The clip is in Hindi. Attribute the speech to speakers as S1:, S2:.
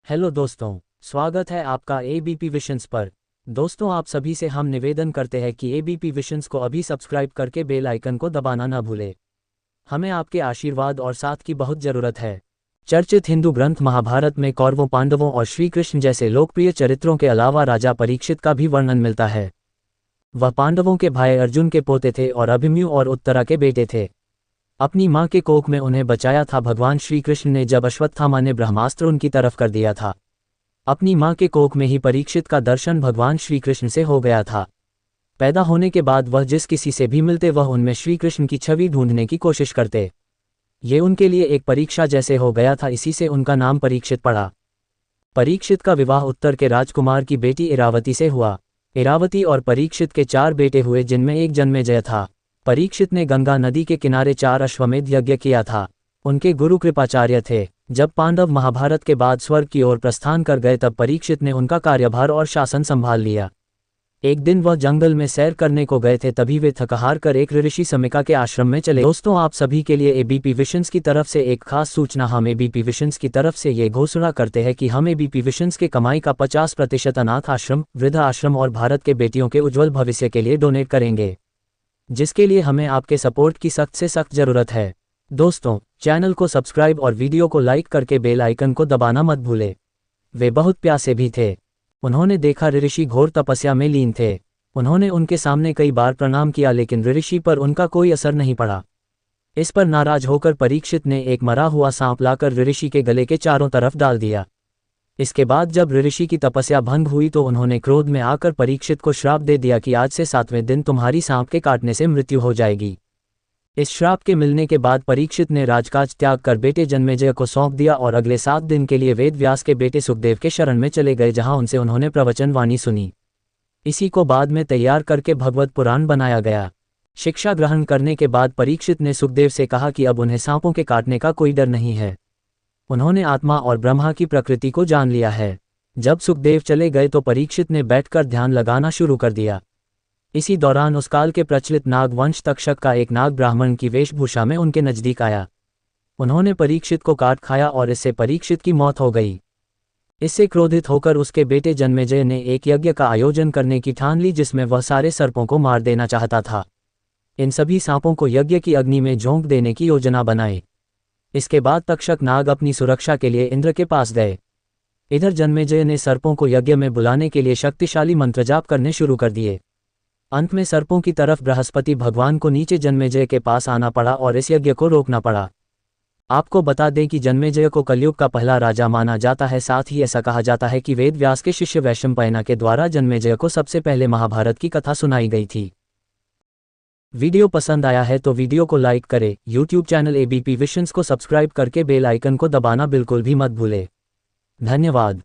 S1: हेलो दोस्तों, स्वागत है आपका एबीपी विशंस पर। दोस्तों, आप सभी से हम निवेदन करते हैं कि एबीपी विशंस को अभी सब्सक्राइब करके बेल आइकन को दबाना ना भूलें। हमें आपके आशीर्वाद और साथ की बहुत ज़रूरत है। चर्चित हिंदू ग्रंथ महाभारत में कौरवों, पांडवों और श्री कृष्ण जैसे लोकप्रिय चरित्रों के अलावा राजा परीक्षित का भी वर्णन मिलता है। वह पांडवों के भाई अर्जुन के पोते थे और अभिमन्यु और उत्तरा के बेटे थे। अपनी मां के कोख में उन्हें बचाया था भगवान श्री कृष्ण ने जब अश्वत्थामा ने ब्रह्मास्त्र उनकी तरफ कर दिया था। अपनी मां के कोख में ही परीक्षित का दर्शन भगवान श्री कृष्ण से हो गया था। पैदा होने के बाद वह जिस किसी से भी मिलते वह उनमें श्री कृष्ण की छवि ढूंढने की कोशिश करते। ये उनके लिए एक परीक्षा जैसे हो गया था, इसी से उनका नाम परीक्षित पड़ा। परीक्षित का विवाह उत्तर के राजकुमार की बेटी इरावती से हुआ। इरावती और परीक्षित के 4 बेटे हुए, जिनमें एक जन्मेजय था। परीक्षित ने गंगा नदी के किनारे 4 अश्वमेध यज्ञ किया था। उनके गुरु कृपाचार्य थे। जब पांडव महाभारत के बाद स्वर्ग की ओर प्रस्थान कर गए तब परीक्षित ने उनका कार्यभार और शासन संभाल लिया। एक दिन वह जंगल में सैर करने को गए थे, तभी वे थक-हार कर एक ऋषि समिका के आश्रम में चले। दोस्तों, आप सभी के लिए एबीपी विशंस की तरफ से एक खास सूचना। हम एबीपी विशंस की तरफ से ये घोषणा करते हैं कि हम एबीपी विशंस के कमाई का 50% अनाथ आश्रम, वृद्ध आश्रम और भारत के बेटियों के उज्जवल भविष्य के लिए डोनेट करेंगे, जिसके लिए हमें आपके सपोर्ट की सख्त से सख्त जरूरत है। दोस्तों, चैनल को सब्सक्राइब और वीडियो को लाइक करके बेल आइकन को दबाना मत भूलें। वे बहुत प्यासे भी थे। उन्होंने देखा ऋषि घोर तपस्या में लीन थे। उन्होंने उनके सामने कई बार प्रणाम किया, लेकिन ऋषि पर उनका कोई असर नहीं पड़ा। इस पर नाराज होकर परीक्षित ने एक मरा हुआ सांप लाकर ऋषि के गले के चारों तरफ डाल दिया। इसके बाद जब ऋषि की तपस्या भंग हुई तो उन्होंने क्रोध में आकर परीक्षित को श्राप दे दिया कि आज से 7वें दिन तुम्हारी सांप के काटने से मृत्यु हो जाएगी। इस श्राप के मिलने के बाद परीक्षित ने राजकाज त्याग कर बेटे जन्मेजय को सौंप दिया और अगले 7 दिन के लिए वेद व्यास के बेटे सुखदेव के शरण में चले गए, जहां उनसे उन्होंने प्रवचन वाणी सुनी। इसी को बाद में तैयार करके भगवत पुराण बनाया गया। शिक्षा ग्रहण करने के बाद परीक्षित ने सुखदेव से कहा कि अब उन्हें सांपों के काटने का कोई डर नहीं है। उन्होंने आत्मा और ब्रह्मा की प्रकृति को जान लिया है। जब सुखदेव चले गए तो परीक्षित ने बैठकर ध्यान लगाना शुरू कर दिया। इसी दौरान उस काल के प्रचलित नागवंश तक्षक का एक नाग ब्राह्मण की वेशभूषा में उनके नजदीक आया। उन्होंने परीक्षित को काट खाया और इससे परीक्षित की मौत हो गई। इससे क्रोधित होकर उसके बेटे जन्मेजय ने एक यज्ञ का आयोजन करने की ठान ली, जिसमें वह सारे सर्पों को मार देना चाहता था। इन सभी सांपों को यज्ञ की अग्नि में झोंक देने की योजना बनाई। इसके बाद तक्षक नाग अपनी सुरक्षा के लिए इंद्र के पास गए। इधर जन्मेजय ने सर्पों को यज्ञ में बुलाने के लिए शक्तिशाली मंत्र जाप करने शुरू कर दिए। अंत में सर्पों की तरफ बृहस्पति भगवान को नीचे जन्मेजय के पास आना पड़ा और इस यज्ञ को रोकना पड़ा। आपको बता दें कि जन्मेजय को कलयुग का पहला राजा माना जाता है। साथ ही ऐसा कहा जाता है कि वेद व्यास के शिष्य वैशंपायन के द्वारा जन्मेजय को सबसे पहले महाभारत की कथा सुनाई गई थी। वीडियो पसंद आया है तो वीडियो को लाइक करें। यूट्यूब चैनल एबीपी विशंस को सब्सक्राइब करके बेल आइकन को दबाना बिल्कुल भी मत भूलें। धन्यवाद।